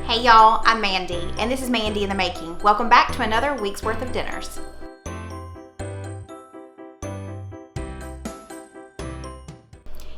Hey y'all, I'm Mandy, and this is Mandy in the Making. Welcome back to another week's worth of dinners.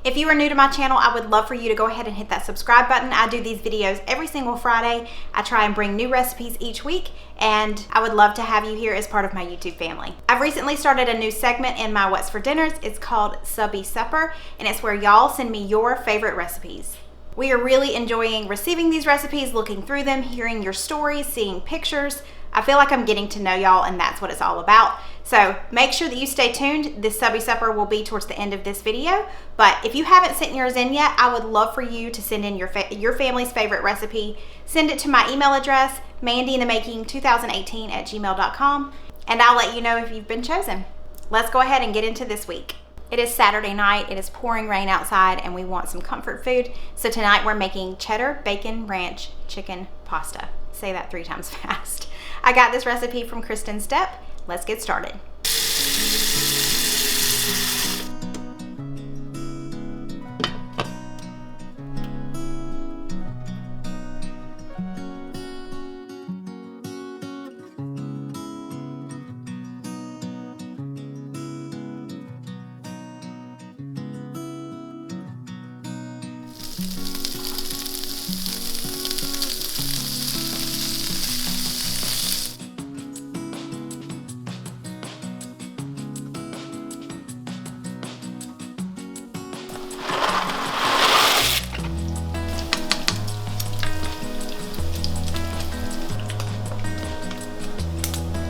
If you are new to my channel, I would love for you to go ahead and hit that subscribe button. I do these videos every single Friday. I try and bring new recipes each week, and I would love to have you here as part of my YouTube family. I've recently started a new segment in my What's for Dinners. It's called Subbie Supper, and it's where y'all send me your favorite recipes. We are really enjoying receiving these recipes, looking through them, hearing your stories, seeing pictures. I feel like I'm getting to know y'all, and that's what it's all about. So make sure that you stay tuned. This Subbie Supper will be towards the end of this video, but if you haven't sent yours in yet, I would love for you to send in your family's favorite recipe. Send it to my email address, mandyinthemaking2018@gmail.com, and I'll let you know if you've been chosen. Let's go ahead and get into this week. It is Saturday night, it is pouring rain outside, and we want some comfort food. So tonight we're making cheddar, bacon, ranch, chicken pasta. Say that 3 times fast. I got this recipe from Crisco. Let's get started.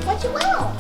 What you want?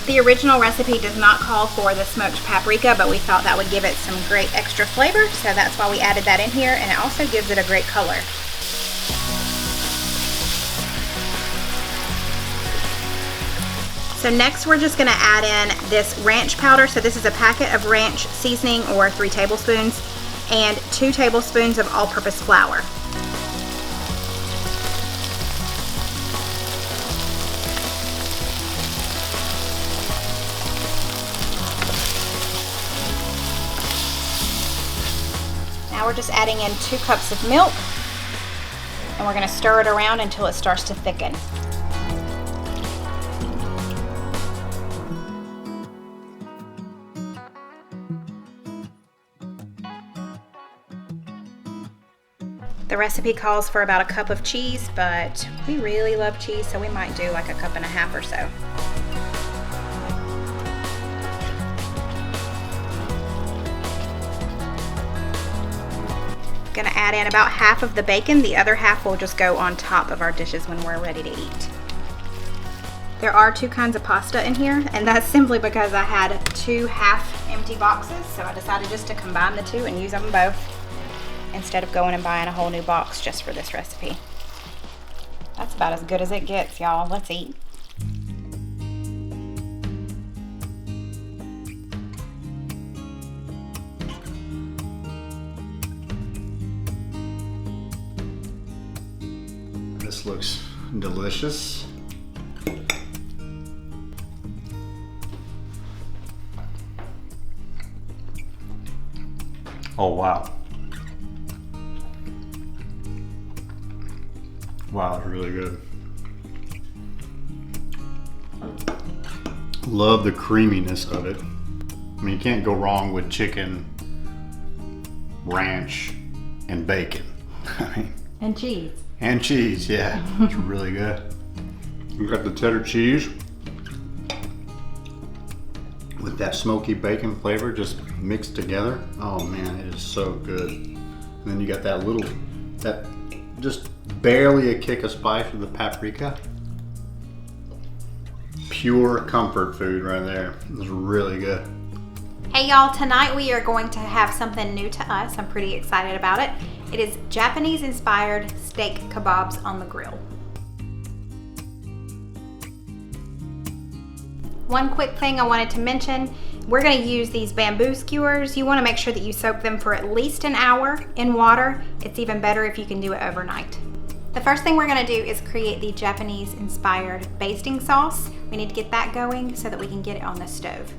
The original recipe does not call for the smoked paprika, but we thought that would give it some great extra flavor, so that's why we added that in here, and it also gives it a great color. So next we're just going to add in this ranch powder. So this is a packet of ranch seasoning, or 3 tablespoons, and 2 tablespoons of all-purpose flour. Now we're just adding in 2 cups of milk, and we're going to stir it around until it starts to thicken. The recipe calls for about a cup of cheese, but we really love cheese, so we might do like a 1.5 cups or so. Gonna add in about half of the bacon. The other half will just go on top of our dishes when we're ready to eat. There are 2 kinds of pasta in here, and that's simply because I had 2 half-empty boxes, so I decided just to combine the 2 and use them both instead of going and buying a whole new box just for this recipe. That's about as good as it gets, y'all. Let's eat. This looks delicious. Oh, wow. Wow, that's really good. Love the creaminess of it. I mean, you can't go wrong with chicken, ranch, and bacon. And cheese. And cheese, yeah. It's really good. We got the cheddar cheese. That smoky bacon flavor just mixed together. Oh man, it is so good. And then you got that just barely a kick of spice with the paprika. Pure comfort food right there. It's really good. Hey y'all, tonight we are going to have something new to us. I'm pretty excited about it. It is Japanese inspired steak kebabs on the grill. One quick thing I wanted to mention, we're going to use these bamboo skewers. You want to make sure that you soak them for at least an hour in water. It's even better if you can do it overnight. The first thing we're going to do is create the Japanese inspired basting sauce. We need to get that going so that we can get it on the stove.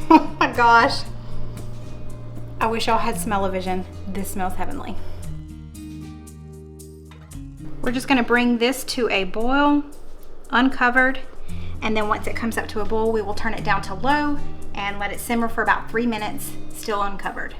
Oh my gosh. I wish y'all had smell-o-vision. This smells heavenly. We're just gonna bring this to a boil, uncovered, and then once it comes up to a boil, we will turn it down to low and let it simmer for about 3 minutes, still uncovered.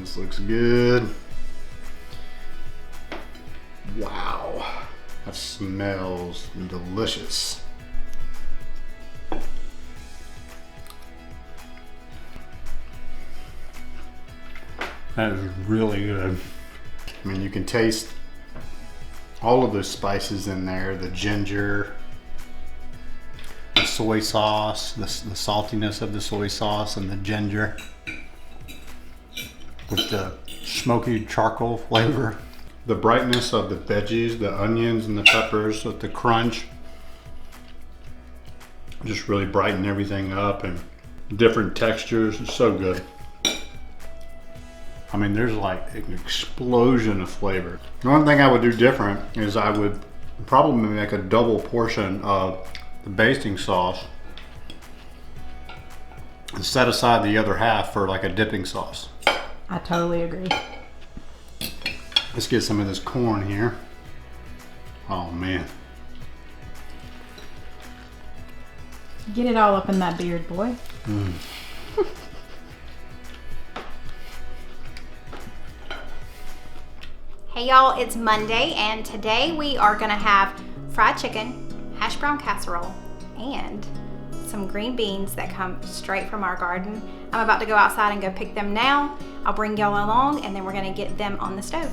This looks good. Wow, that smells delicious. That is really good. I mean, you can taste all of the spices in there, the ginger, the soy sauce, the saltiness of the soy sauce and the ginger with the smoky charcoal flavor. The brightness of the veggies, the onions and the peppers with the crunch just really brighten everything up, and different textures. It's so good. I mean, there's like an explosion of flavor. The one thing I would do different is I would probably make a double portion of the basting sauce and set aside the other half for like a dipping sauce. I totally agree. Let's get some of this corn here. Oh man. Get it all up in that beard, boy. Hey y'all, it's Monday and today we are gonna have fried chicken, hash brown casserole, and some green beans that come straight from our garden. I'm about to go outside and go pick them now. I'll bring y'all along and then we're gonna get them on the stove.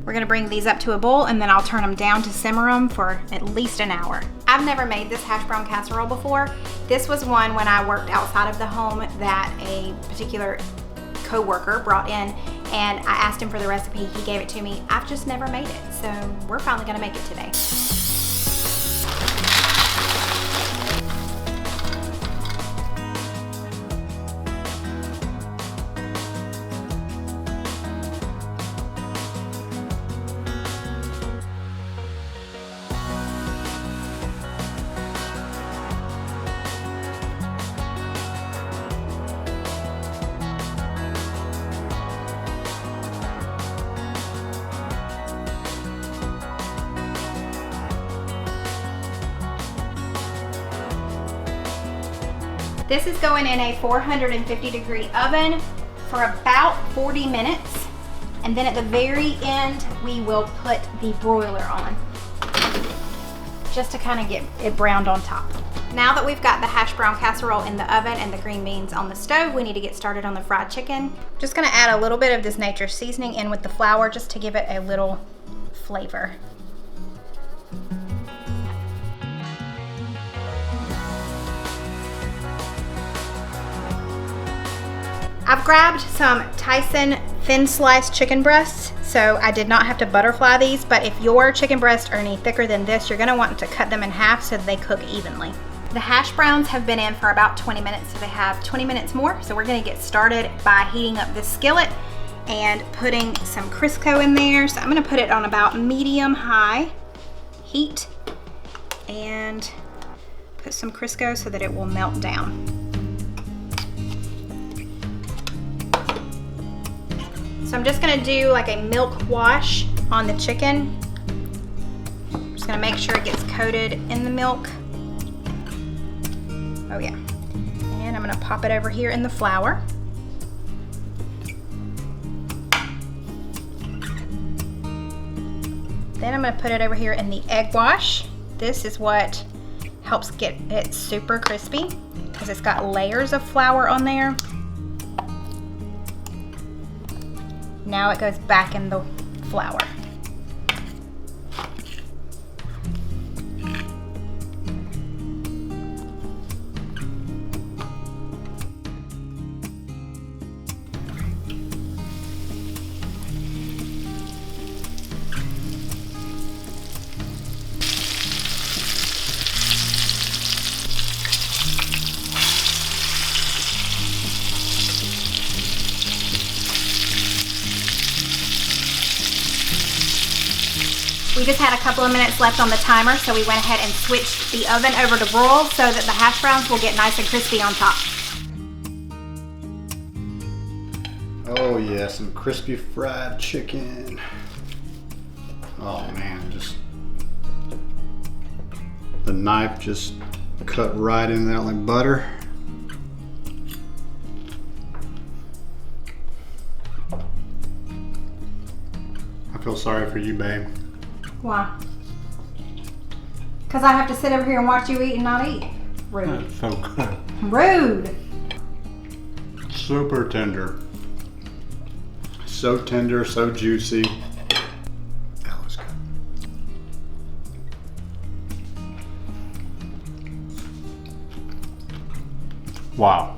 We're gonna bring these up to a boil and then I'll turn them down to simmer them for at least an hour. I've never made this hash brown casserole before. This was one when I worked outside of the home that a particular co-worker brought in, and I asked him for the recipe, he gave it to me. I've just never made it, so we're finally gonna make it today. This is going in a 450-degree oven for about 40 minutes. And then at the very end, we will put the broiler on, just to kind of get it browned on top. Now that we've got the hash brown casserole in the oven and the green beans on the stove, we need to get started on the fried chicken. Just gonna add a little bit of this nature's seasoning in with the flour just to give it a little flavor. I've grabbed some Tyson thin sliced chicken breasts, so I did not have to butterfly these, but if your chicken breasts are any thicker than this, you're gonna want to cut them in half so that they cook evenly. The hash browns have been in for about 20 minutes, so they have 20 minutes more. So we're gonna get started by heating up the skillet and putting some Crisco in there. So I'm gonna put it on about medium-high heat and put some Crisco so that it will melt down. So I'm just gonna do like a milk wash on the chicken. I'm just gonna make sure it gets coated in the milk. Oh yeah. And I'm gonna pop it over here in the flour. Then I'm gonna put it over here in the egg wash. This is what helps get it super crispy because it's got layers of flour on there. Now it goes back in the flour. We just had a couple of minutes left on the timer, so we went ahead and switched the oven over to broil so that the hash browns will get nice and crispy on top. Oh yeah, some crispy fried chicken. Oh man, just the knife just cut right in there like butter. I feel sorry for you, babe. Why? Because I have to sit over here and watch you eat and not eat. Rude. That's so good. Rude. Super tender. So tender, so juicy. Wow.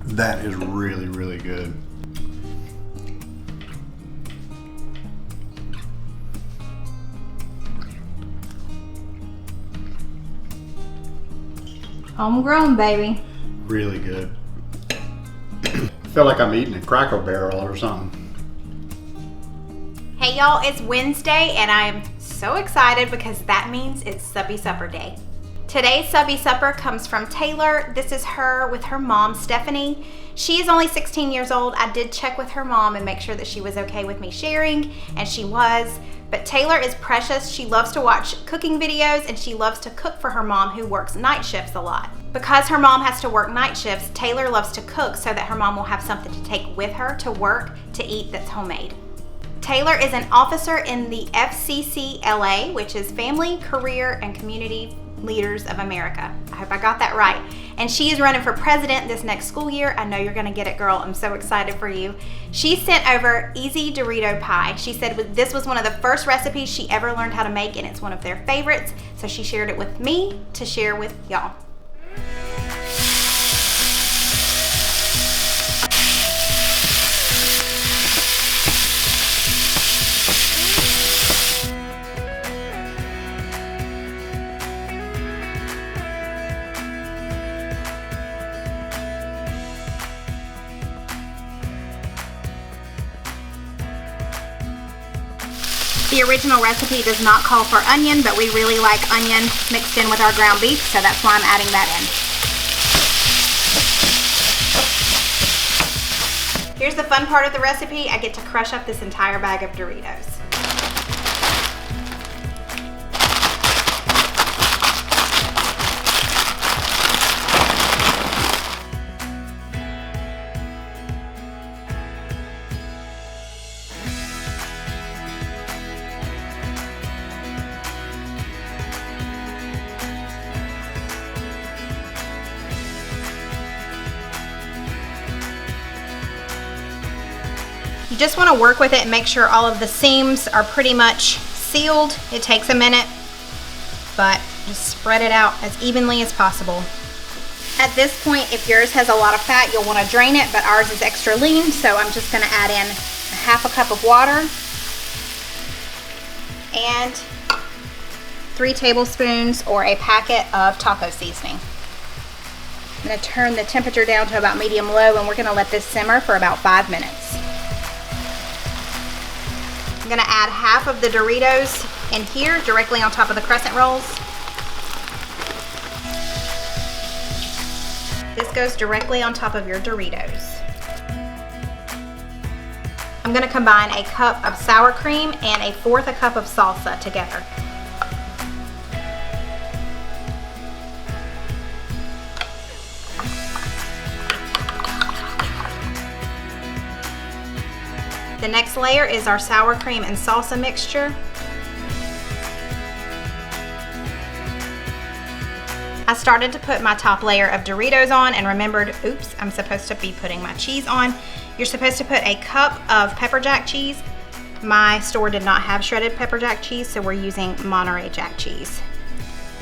That is really, really good. Homegrown, baby. Really good. I feel like I'm eating a Cracker Barrel or something. Hey y'all, it's Wednesday and I am so excited because that means it's Subbie Supper Day. Today's Subbie Supper comes from Taylor. This is her with her mom, Stephanie. She is only 16 years old. I did check with her mom and make sure that she was okay with me sharing, and she was. But Taylor is precious. She loves to watch cooking videos and she loves to cook for her mom, who works night shifts a lot. Because her mom has to work night shifts, Taylor loves to cook so that her mom will have something to take with her to work to eat that's homemade. Taylor is an officer in the FCCLA, which is Family, Career, and Community Leaders of America. I hope I got that right. And she is running for president this next school year. I know you're gonna get it, girl. I'm so excited for you. She sent over easy Dorito pie. She said this was one of the first recipes she ever learned how to make, and it's one of their favorites. So she shared it with me to share with y'all. The original recipe does not call for onion, but we really like onion mixed in with our ground beef, so that's why I'm adding that in. Here's the fun part of the recipe. I get to crush up this entire bag of Doritos. You just want to work with it and make sure all of the seams are pretty much sealed. It takes a minute, but just spread it out as evenly as possible. At this point, if yours has a lot of fat, you'll want to drain it, but ours is extra lean, so I'm just going to add in a half a cup of water and 3 tablespoons or a packet of taco seasoning. I'm going to turn the temperature down to about medium-low, and we're going to let this simmer for about 5 minutes. I'm gonna add half of the Doritos in here directly on top of the crescent rolls. This goes directly on top of your Doritos. I'm gonna combine a cup of sour cream and 1/4 cup of salsa together. The next layer is our sour cream and salsa mixture. I started to put my top layer of Doritos on and remembered, oops, I'm supposed to be putting my cheese on. You're supposed to put a cup of pepper jack cheese. My store did not have shredded pepper jack cheese, so we're using Monterey Jack cheese.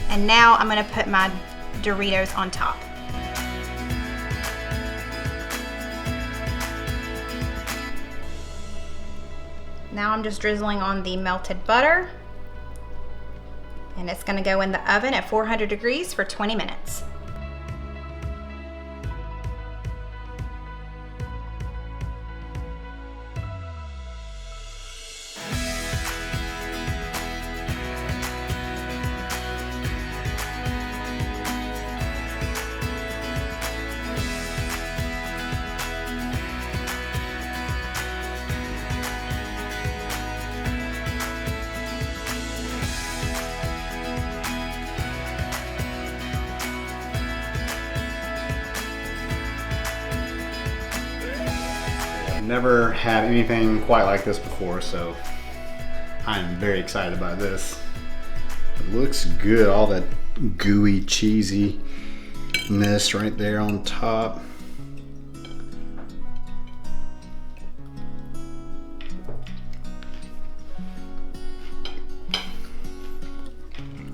And now I'm gonna put my Doritos on top. Now I'm just drizzling on the melted butter, and it's gonna go in the oven at 400 degrees for 20 minutes. Never had anything quite like this before, so I'm very excited about this. It looks good, all that gooey cheesiness right there on top.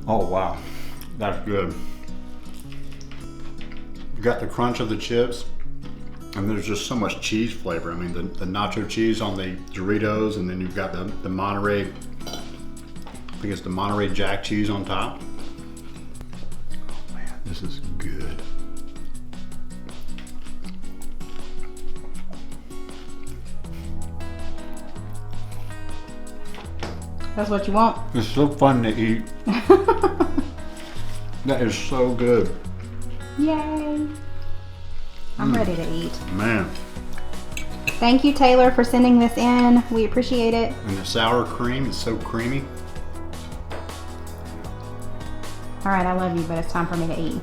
Oh wow, that's good. got the crunch of the chips, and there's just so much cheese flavor. I mean, the nacho cheese on the Doritos, and then you've got the Monterey, I think it's the Monterey Jack cheese on top. Oh man, this is good. That's what you want? It's so fun to eat. That is so good. Yay. I'm ready to eat. Man. Thank you, Taylor, for sending this in. We appreciate it. And the sour cream is so creamy. All right, I love you, but it's time for me to eat.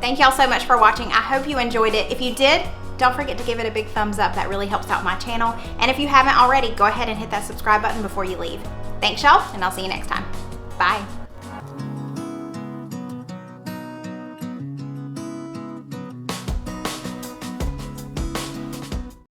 Thank y'all so much for watching. I hope you enjoyed it. If you did, don't forget to give it a big thumbs up. That really helps out my channel. And if you haven't already, go ahead and hit that subscribe button before you leave. Thanks, y'all, and I'll see you next time. Bye.